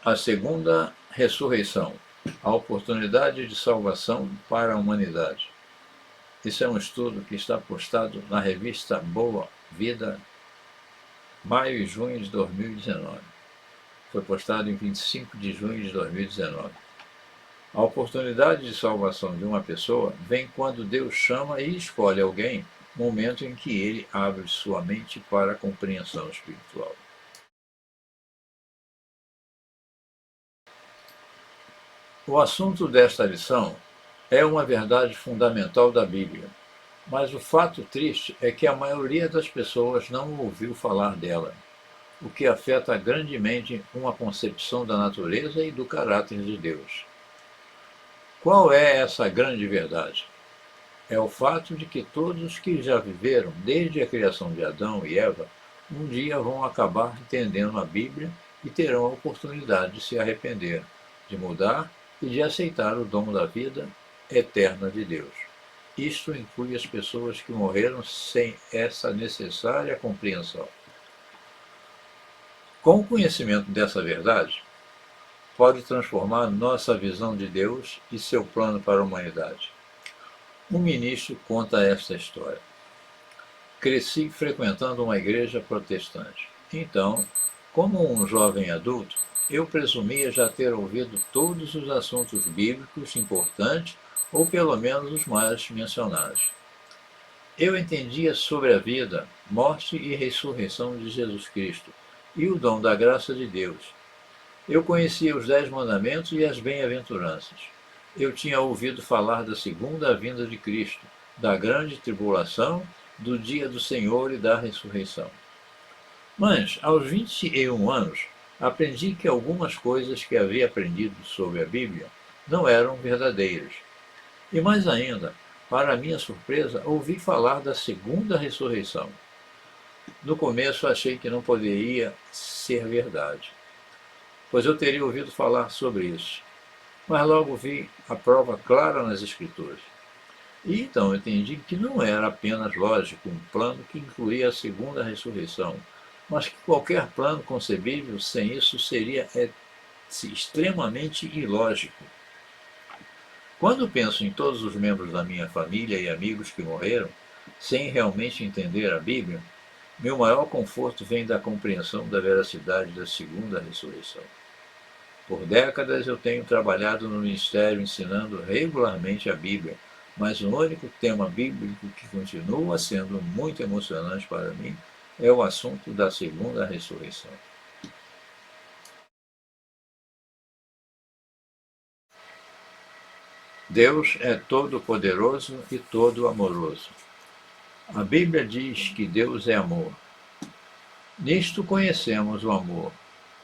A segunda ressurreição, a oportunidade de salvação para a humanidade. Isso é um estudo que está postado na revista Boa Vida, maio e junho de 2019. Foi postado em 25 de junho de 2019. A oportunidade de salvação de uma pessoa vem quando Deus chama e escolhe alguém, momento em que ele abre sua mente para a compreensão espiritual. O assunto desta lição é uma verdade fundamental da Bíblia, mas o fato triste é que a maioria das pessoas não ouviu falar dela, o que afeta grandemente uma concepção da natureza e do caráter de Deus. Qual é essa grande verdade? É o fato de que todos que já viveram desde a criação de Adão e Eva um dia vão acabar entendendo a Bíblia e terão a oportunidade de se arrepender, de mudar e de aceitar o dom da vida eterna de Deus. Isto inclui as pessoas que morreram sem essa necessária compreensão. Com o conhecimento dessa verdade, pode transformar nossa visão de Deus e seu plano para a humanidade. Um ministro conta esta história. Cresci frequentando uma igreja protestante. Então, como um jovem adulto, eu presumia já ter ouvido todos os assuntos bíblicos importantes, ou pelo menos os mais mencionados. Eu entendia sobre a vida, morte e ressurreição de Jesus Cristo e o dom da graça de Deus. Eu conhecia os 10 mandamentos e as bem-aventuranças. Eu tinha ouvido falar da segunda vinda de Cristo, da grande tribulação, do dia do Senhor e da ressurreição. Mas, aos 21 anos, aprendi que algumas coisas que havia aprendido sobre a Bíblia não eram verdadeiras. E mais ainda, para minha surpresa, ouvi falar da segunda ressurreição. No começo achei que não poderia ser verdade, pois eu teria ouvido falar sobre isso. Mas logo vi a prova clara nas Escrituras. E então entendi que não era apenas lógico um plano que incluía a segunda ressurreição, mas que qualquer plano concebível sem isso seria extremamente ilógico. Quando penso em todos os membros da minha família e amigos que morreram, sem realmente entender a Bíblia, meu maior conforto vem da compreensão da veracidade da segunda ressurreição. Por décadas eu tenho trabalhado no ministério ensinando regularmente a Bíblia, mas o único tema bíblico que continua sendo muito emocionante para mim é o assunto da segunda ressurreição. Deus é todo-poderoso e todo-amoroso. A Bíblia diz que Deus é amor. Nisto conhecemos o amor,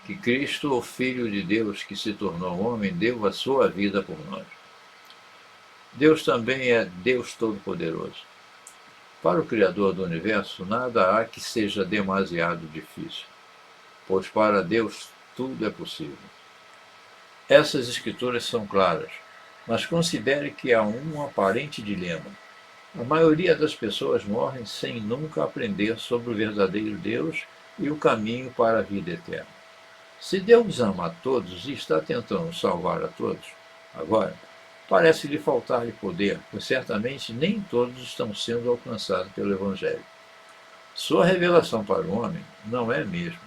que Cristo, o Filho de Deus que se tornou homem, deu a sua vida por nós. Deus também é Deus Todo-Poderoso. Para o Criador do Universo, nada há que seja demasiado difícil, pois para Deus tudo é possível. Essas escrituras são claras, mas considere que há um aparente dilema. A maioria das pessoas morrem sem nunca aprender sobre o verdadeiro Deus e o caminho para a vida eterna. Se Deus ama a todos e está tentando salvar a todos, agora, parece-lhe faltar-lhe poder, pois certamente nem todos estão sendo alcançados pelo Evangelho. Sua revelação para o homem não é mesmo.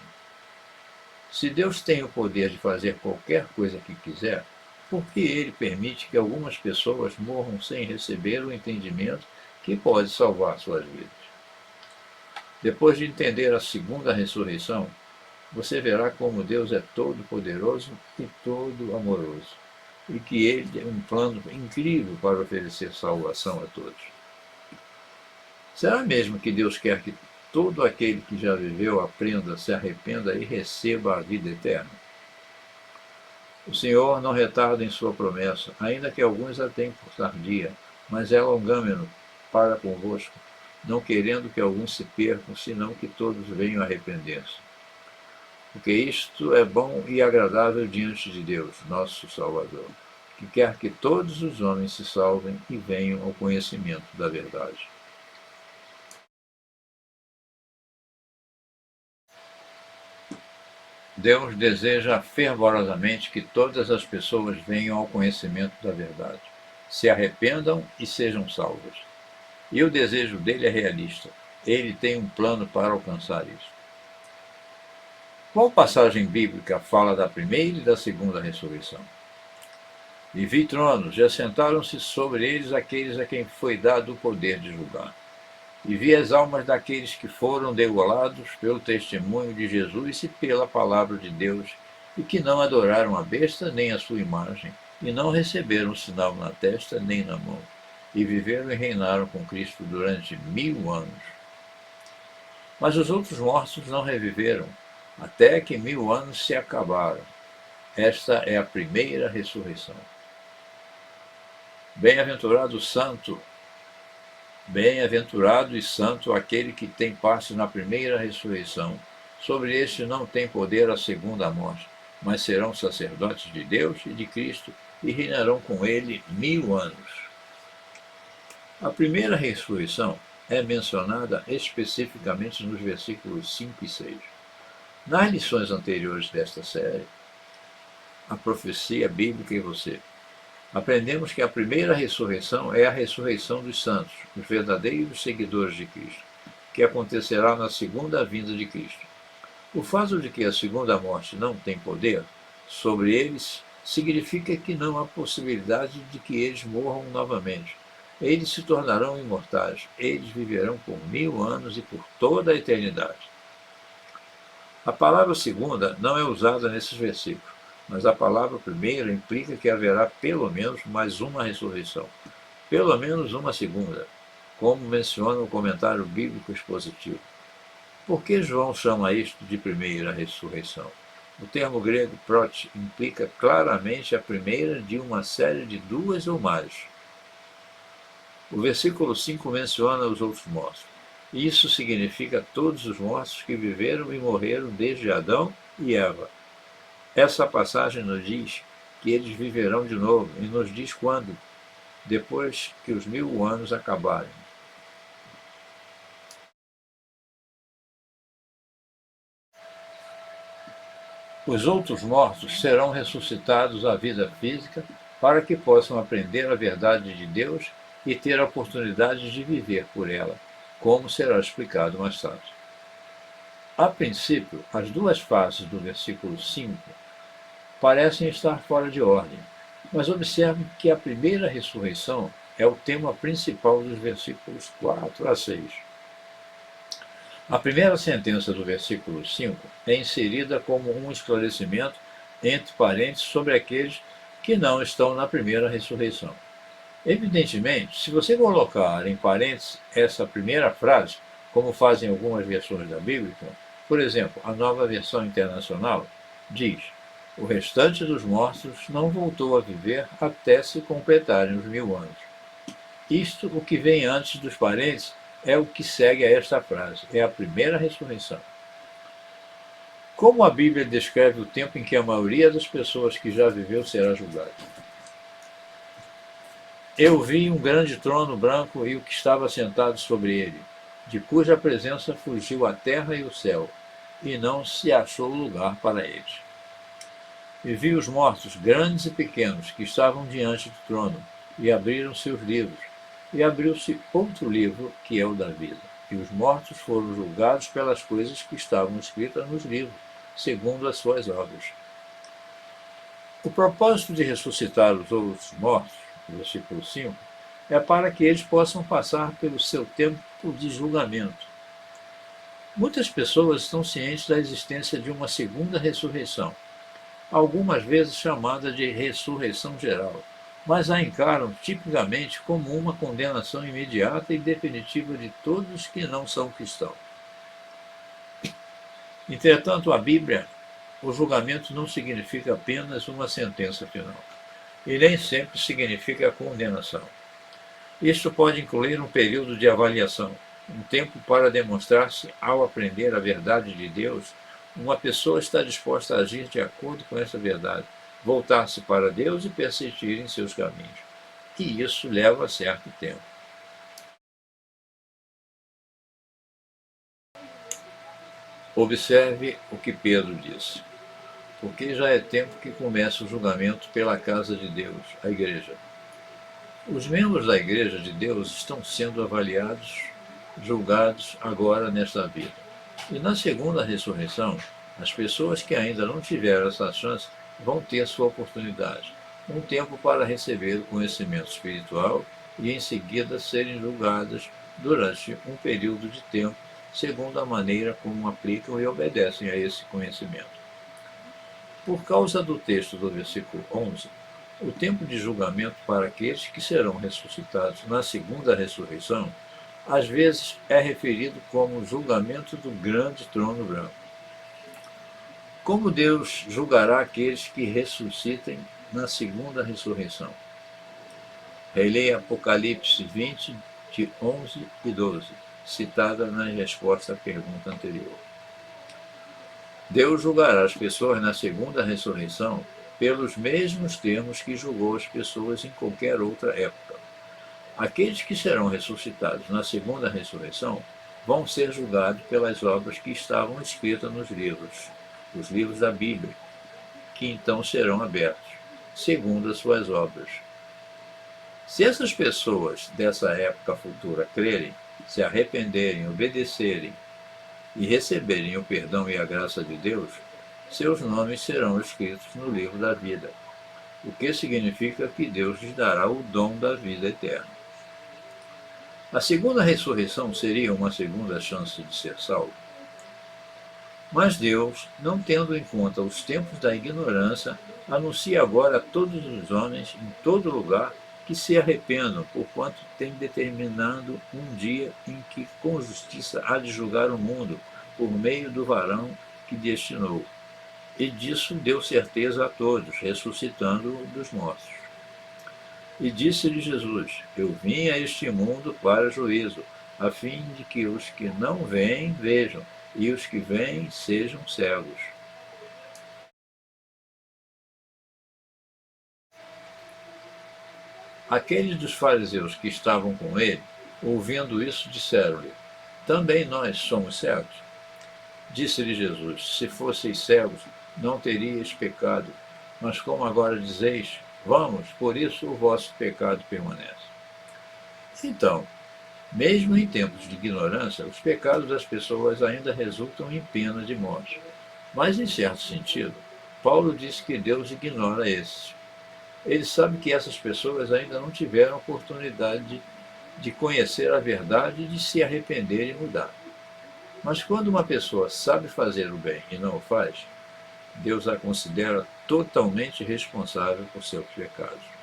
Se Deus tem o poder de fazer qualquer coisa que quiser, por que ele permite que algumas pessoas morram sem receber o entendimento que pode salvar suas vidas? Depois de entender a segunda ressurreição, você verá como Deus é todo-poderoso e todo-amoroso, e que ele tem um plano incrível para oferecer salvação a todos. Será mesmo que Deus quer que todo aquele que já viveu aprenda, se arrependa e receba a vida eterna? O Senhor não retarda em sua promessa, ainda que alguns a tenham por tardia, mas é longâmeno para convosco, não querendo que alguns se percam, senão que todos venham arrepender-se. Porque isto é bom e agradável diante de Deus, nosso Salvador, que quer que todos os homens se salvem e venham ao conhecimento da verdade. Deus deseja fervorosamente que todas as pessoas venham ao conhecimento da verdade, se arrependam e sejam salvas. E o desejo dele é realista. Ele tem um plano para alcançar isso. Qual passagem bíblica fala da primeira e da segunda ressurreição? E vi tronos, e assentaram-se sobre eles aqueles a quem foi dado o poder de julgar. E vi as almas daqueles que foram degolados pelo testemunho de Jesus e pela palavra de Deus, e que não adoraram a besta nem a sua imagem, e não receberam sinal na testa nem na mão, e viveram e reinaram com Cristo durante 1000 anos. Mas os outros mortos não reviveram, até que 1000 anos se acabaram. Esta é a primeira ressurreição. Bem-aventurado e santo aquele que tem parte na primeira ressurreição. Sobre este não tem poder a segunda morte, mas serão sacerdotes de Deus e de Cristo e reinarão com ele 1000 anos. A primeira ressurreição é mencionada especificamente nos versículos 5 e 6. Nas lições anteriores desta série, a profecia bíblica e você, aprendemos que a primeira ressurreição é a ressurreição dos santos, os verdadeiros seguidores de Cristo, que acontecerá na segunda vinda de Cristo. O fato de que a segunda morte não tem poder sobre eles significa que não há possibilidade de que eles morram novamente. Eles se tornarão imortais, eles viverão por 1000 anos e por toda a eternidade. A palavra segunda não é usada nesses versículos, mas a palavra primeira implica que haverá pelo menos mais uma ressurreição, pelo menos uma segunda, como menciona o comentário bíblico expositivo. Por que João chama isto de primeira ressurreição? O termo grego prot implica claramente a primeira de uma série de duas ou mais. O versículo 5 menciona os outros mortos. Isso significa todos os mortos que viveram e morreram desde Adão e Eva. Essa passagem nos diz que eles viverão de novo, e nos diz quando, depois que os 1000 anos acabarem. Os outros mortos serão ressuscitados à vida física para que possam aprender a verdade de Deus e ter a oportunidade de viver por ela, como será explicado mais tarde. A princípio, as duas faces do versículo 5 parecem estar fora de ordem, mas observe que a primeira ressurreição é o tema principal dos versículos 4 a 6. A primeira sentença do versículo 5 é inserida como um esclarecimento entre parênteses sobre aqueles que não estão na primeira ressurreição. Evidentemente, se você colocar em parênteses essa primeira frase, como fazem algumas versões da Bíblia, por exemplo, a Nova Versão Internacional diz: o restante dos mortos não voltou a viver até se completarem os 1000 anos. Isto, o que vem antes dos parênteses, é o que segue a esta frase, é a primeira ressurreição. Como a Bíblia descreve o tempo em que a maioria das pessoas que já viveu será julgada? Eu vi um grande trono branco e o que estava sentado sobre ele, de cuja presença fugiu a terra e o céu, e não se achou lugar para eles. E vi os mortos, grandes e pequenos, que estavam diante do trono, e abriram seus livros. E abriu-se outro livro, que é o da vida. E os mortos foram julgados pelas coisas que estavam escritas nos livros, segundo as suas obras. O propósito de ressuscitar os outros mortos, versículo 5, é para que eles possam passar pelo seu tempo de julgamento. Muitas pessoas estão cientes da existência de uma segunda ressurreição, algumas vezes chamada de ressurreição geral, mas a encaram tipicamente como uma condenação imediata e definitiva de todos que não são cristãos. Entretanto, a Bíblia, o julgamento não significa apenas uma sentença final, e nem sempre significa condenação. Isto pode incluir um período de avaliação, um tempo para demonstrar-se, ao aprender a verdade de Deus, uma pessoa está disposta a agir de acordo com essa verdade, voltar-se para Deus e persistir em seus caminhos. E isso leva certo tempo. Observe o que Pedro disse. porque já é tempo que começa o julgamento pela casa de Deus, a igreja. Os membros da igreja de Deus estão sendo avaliados, julgados agora nesta vida. E na segunda ressurreição, as pessoas que ainda não tiveram essa chance vão ter sua oportunidade. Um tempo para receber o conhecimento espiritual e em seguida serem julgadas durante um período de tempo, segundo a maneira como aplicam e obedecem a esse conhecimento. Por causa do texto do versículo 11, o tempo de julgamento para aqueles que serão ressuscitados na segunda ressurreição, às vezes é referido como o julgamento do grande trono branco. Como Deus julgará aqueles que ressuscitem na segunda ressurreição? Releia Apocalipse 20, de 11 e 12, citada na resposta à pergunta anterior. Deus julgará as pessoas na segunda ressurreição pelos mesmos termos que julgou as pessoas em qualquer outra época. Aqueles que serão ressuscitados na segunda ressurreição vão ser julgados pelas obras que estavam escritas nos livros, os livros da Bíblia, que então serão abertos, segundo as suas obras. Se essas pessoas dessa época futura crerem, se arrependerem, obedecerem e receberem o perdão e a graça de Deus, seus nomes serão escritos no livro da vida, o que significa que Deus lhes dará o dom da vida eterna. A segunda ressurreição seria uma segunda chance de ser salvo. Mas Deus, não tendo em conta os tempos da ignorância, anuncia agora a todos os homens, em todo lugar, que se arrependam, porquanto tem determinado um dia em que com justiça há de julgar o mundo, por meio do varão que destinou. E disso deu certeza a todos, ressuscitando dos mortos. E disse-lhe Jesus: Eu vim a este mundo para juízo, a fim de que os que não veem vejam, e os que veem sejam cegos. Aqueles dos fariseus que estavam com ele, ouvindo isso, disseram-lhe: Também nós somos cegos? Disse-lhe Jesus: Se fosseis cegos, não teríeis pecado, mas como agora dizeis, vamos, por isso o vosso pecado permanece. Então, mesmo em tempos de ignorância, os pecados das pessoas ainda resultam em pena de morte. Mas, em certo sentido, Paulo diz que Deus ignora esses. Ele sabe que essas pessoas ainda não tiveram oportunidade de conhecer a verdade e de se arrepender e mudar. Mas quando uma pessoa sabe fazer o bem e não o faz, Deus a considera totalmente responsável por seus pecados.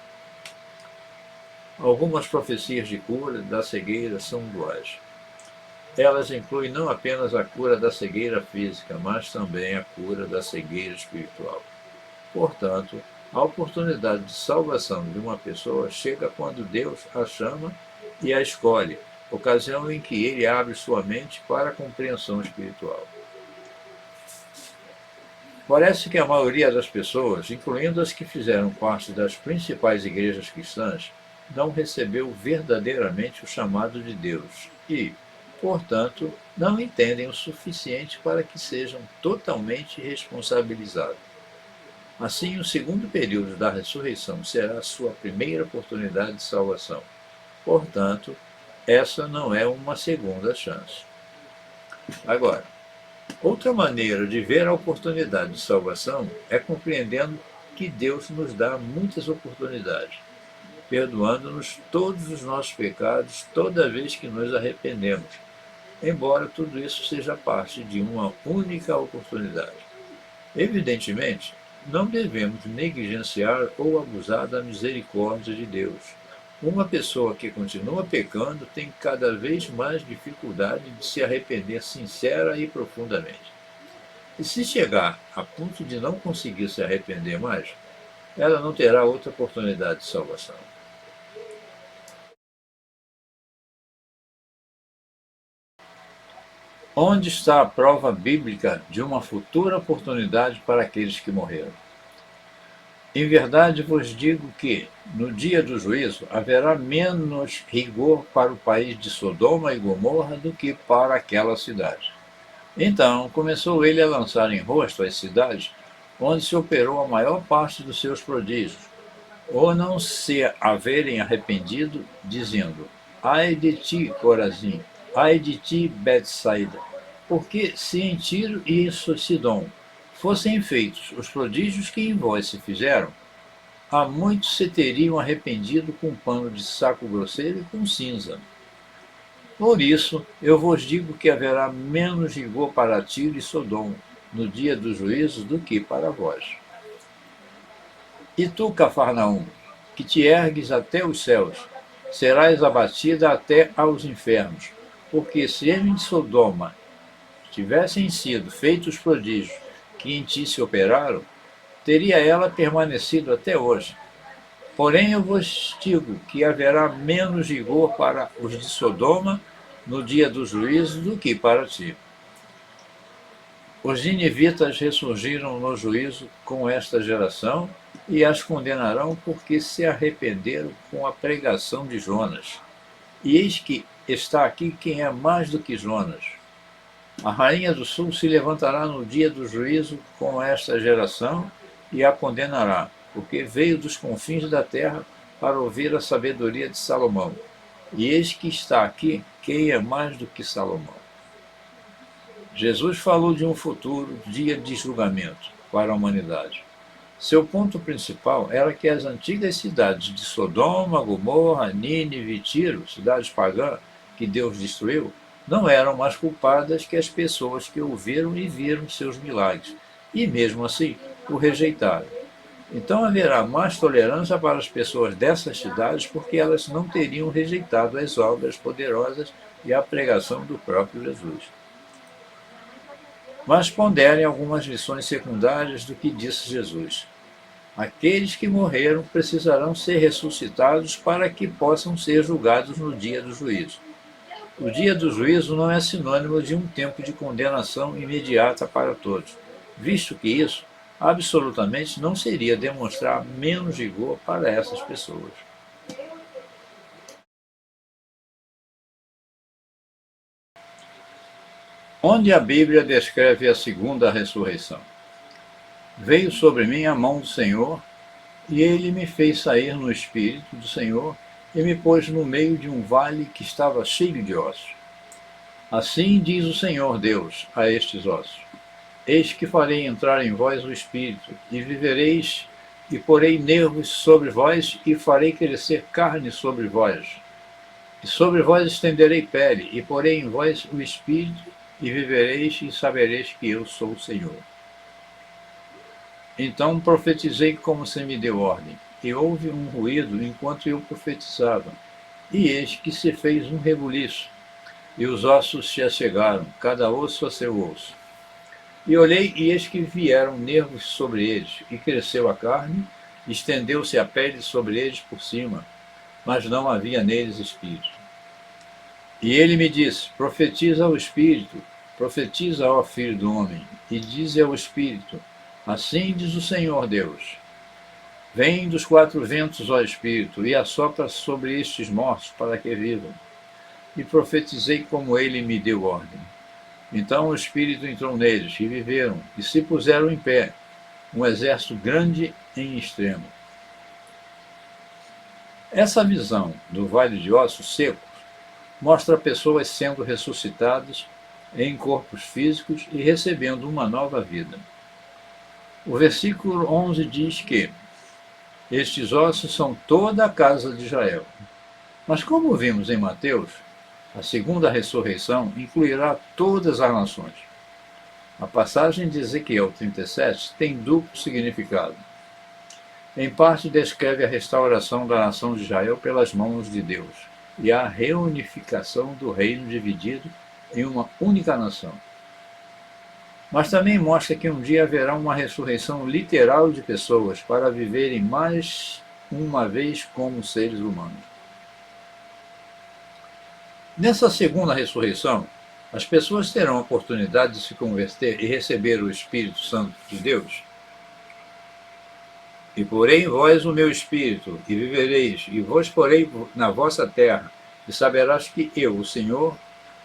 Algumas profecias de cura da cegueira são duais. Elas incluem não apenas a cura da cegueira física, mas também a cura da cegueira espiritual. Portanto, a oportunidade de salvação de uma pessoa chega quando Deus a chama e a escolhe, ocasião em que ele abre sua mente para a compreensão espiritual. Parece que a maioria das pessoas, incluindo as que fizeram parte das principais igrejas cristãs, não recebeu verdadeiramente o chamado de Deus e, portanto, não entendem o suficiente para que sejam totalmente responsabilizados. Assim, o segundo período da ressurreição será a sua primeira oportunidade de salvação. Portanto, essa não é uma segunda chance. Agora, outra maneira de ver a oportunidade de salvação é compreendendo que Deus nos dá muitas oportunidades, perdoando-nos todos os nossos pecados toda vez que nos arrependemos, embora tudo isso seja parte de uma única oportunidade. Evidentemente, não devemos negligenciar ou abusar da misericórdia de Deus. Uma pessoa que continua pecando tem cada vez mais dificuldade de se arrepender sincera e profundamente. E se chegar a ponto de não conseguir se arrepender mais, ela não terá outra oportunidade de salvação. Onde está a prova bíblica de uma futura oportunidade para aqueles que morreram? Em verdade vos digo que, no dia do juízo, haverá menos rigor para o país de Sodoma e Gomorra do que para aquela cidade. Então começou ele a lançar em rosto às cidades onde se operou a maior parte dos seus prodígios, ou não se haverem arrependido, dizendo: ai de ti, Corazim, ai de ti, Betsaida, porque se em Tiro e em Sidom fossem feitos os prodígios que em vós se fizeram, há muitos se teriam arrependido com pano de saco grosseiro e com cinza. Por isso, eu vos digo que haverá menos rigor para Tiro e Sodom no dia do juízo do que para vós. E tu, Cafarnaum, que te ergues até os céus, serás abatida até aos infernos, porque se em Sodoma tivessem sido feitos os prodígios que em ti se operaram, teria ela permanecido até hoje. Porém, eu vos digo que haverá menos rigor para os de Sodoma no dia do juízo do que para ti. Os ninivitas ressurgiram no juízo com esta geração e as condenarão porque se arrependeram com a pregação de Jonas. E eis que está aqui quem é mais do que Jonas. A rainha do sul se levantará no dia do juízo com esta geração e a condenará, porque veio dos confins da terra para ouvir a sabedoria de Salomão. E eis que está aqui quem é mais do que Salomão. Jesus falou de um futuro dia de julgamento para a humanidade. Seu ponto principal era que as antigas cidades de Sodoma, Gomorra, Nínive e Tiro, cidades pagãs que Deus destruiu, não eram mais culpadas que as pessoas que ouviram e viram seus milagres, e mesmo assim o rejeitaram. Então haverá mais tolerância para as pessoas dessas cidades porque elas não teriam rejeitado as obras poderosas e a pregação do próprio Jesus. Mas ponderem algumas lições secundárias do que disse Jesus. Aqueles que morreram precisarão ser ressuscitados para que possam ser julgados no dia do juízo. O dia do juízo não é sinônimo de um tempo de condenação imediata para todos, visto que isso absolutamente não seria demonstrar menos rigor para essas pessoas. Onde a Bíblia descreve a segunda ressurreição? Veio sobre mim a mão do Senhor, e ele me fez sair no Espírito do Senhor e me pôs no meio de um vale que estava cheio de ossos. Assim diz o Senhor Deus a estes ossos: eis que farei entrar em vós o Espírito, e vivereis, e porei nervos sobre vós, e farei crescer carne sobre vós. E sobre vós estenderei pele, e porei em vós o Espírito, e vivereis, e sabereis que eu sou o Senhor. Então profetizei como se me deu ordem, e houve um ruído enquanto eu profetizava, e eis que se fez um rebuliço, e os ossos se achegaram, cada osso a seu osso. E olhei, e eis que vieram nervos sobre eles, e cresceu a carne, estendeu-se a pele sobre eles por cima, mas não havia neles espírito. E ele me disse: profetiza ao Espírito, profetiza ao Filho do Homem, e dize ao Espírito: assim diz o Senhor Deus: vem dos quatro ventos, ó Espírito, e assopra sobre estes mortos para que vivam. E profetizei como ele me deu ordem. Então o Espírito entrou neles, e viveram, e se puseram em pé, um exército grande em extremo. Essa visão do vale de ossos secos mostra pessoas sendo ressuscitadas em corpos físicos e recebendo uma nova vida. O versículo 11 diz que estes ossos são toda a casa de Israel. Mas como vimos em Mateus, a segunda ressurreição incluirá todas as nações. A passagem de Ezequiel 37 tem duplo significado. Em parte descreve a restauração da nação de Israel pelas mãos de Deus e a reunificação do reino dividido em uma única nação. Mas também mostra que um dia haverá uma ressurreição literal de pessoas para viverem mais uma vez como seres humanos. Nessa segunda ressurreição, as pessoas terão a oportunidade de se converter e receber o Espírito Santo de Deus. E porei em vós o meu Espírito, e vivereis, e vos porei na vossa terra, e saberás que eu, o Senhor,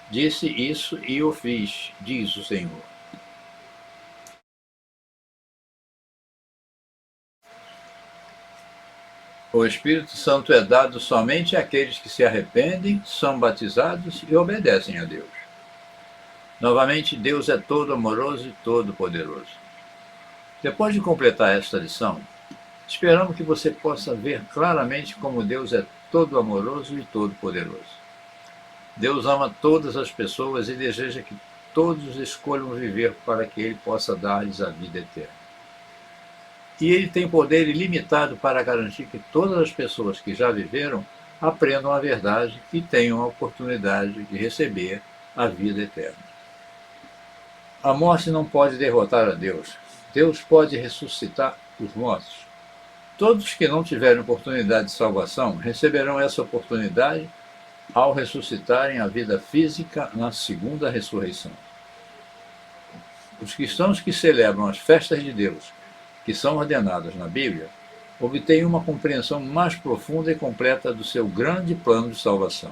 disse isso e o fiz, diz o Senhor. O Espírito Santo é dado somente àqueles que se arrependem, são batizados e obedecem a Deus. Novamente, Deus é todo amoroso e todo poderoso. Depois de completar esta lição, esperamos que você possa ver claramente como Deus é todo amoroso e todo poderoso. Deus ama todas as pessoas e deseja que todos escolham viver para que Ele possa dar-lhes a vida eterna. E Ele tem poder ilimitado para garantir que todas as pessoas que já viveram aprendam a verdade e tenham a oportunidade de receber a vida eterna. A morte não pode derrotar a Deus. Deus pode ressuscitar os mortos. Todos que não tiverem oportunidade de salvação receberão essa oportunidade ao ressuscitarem a vida física na segunda ressurreição. Os cristãos que celebram as festas de Deus, que são ordenadas na Bíblia, obtêm uma compreensão mais profunda e completa do seu grande plano de salvação.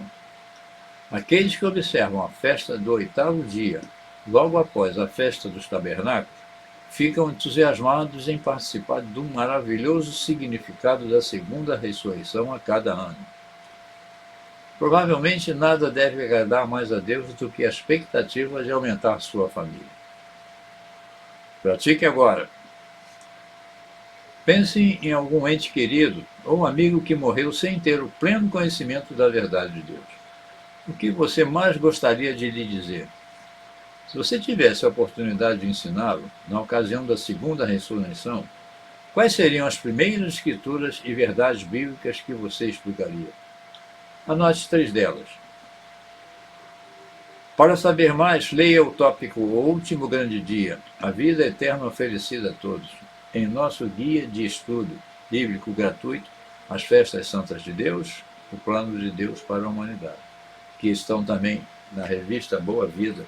Aqueles que observam a festa do 8º dia, logo após a festa dos tabernáculos, ficam entusiasmados em participar do maravilhoso significado da segunda ressurreição a cada ano. Provavelmente nada deve agradar mais a Deus do que a expectativa de aumentar sua família. Pratique agora. Pense em algum ente querido ou amigo que morreu sem ter o pleno conhecimento da verdade de Deus. O que você mais gostaria de lhe dizer? Se você tivesse a oportunidade de ensiná-lo, na ocasião da segunda ressurreição, quais seriam as primeiras escrituras e verdades bíblicas que você explicaria? Anote 3 delas. Para saber mais, leia o tópico O Último Grande Dia, a vida eterna oferecida a todos, em nosso guia de estudo bíblico gratuito, As Festas Santas de Deus, o Plano de Deus para a Humanidade, que estão também na revista Boa Vida,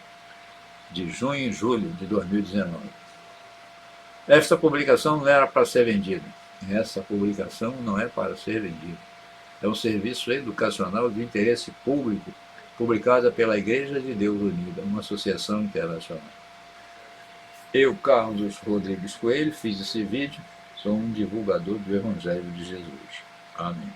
de junho e julho de 2019. Esta publicação não era para ser vendida. Essa publicação não é para ser vendida. É um serviço educacional de interesse público, publicada pela Igreja de Deus Unida, uma associação internacional. Eu, Carlos Rodrigues Coelho, fiz esse vídeo, sou um divulgador do Evangelho de Jesus. Amém.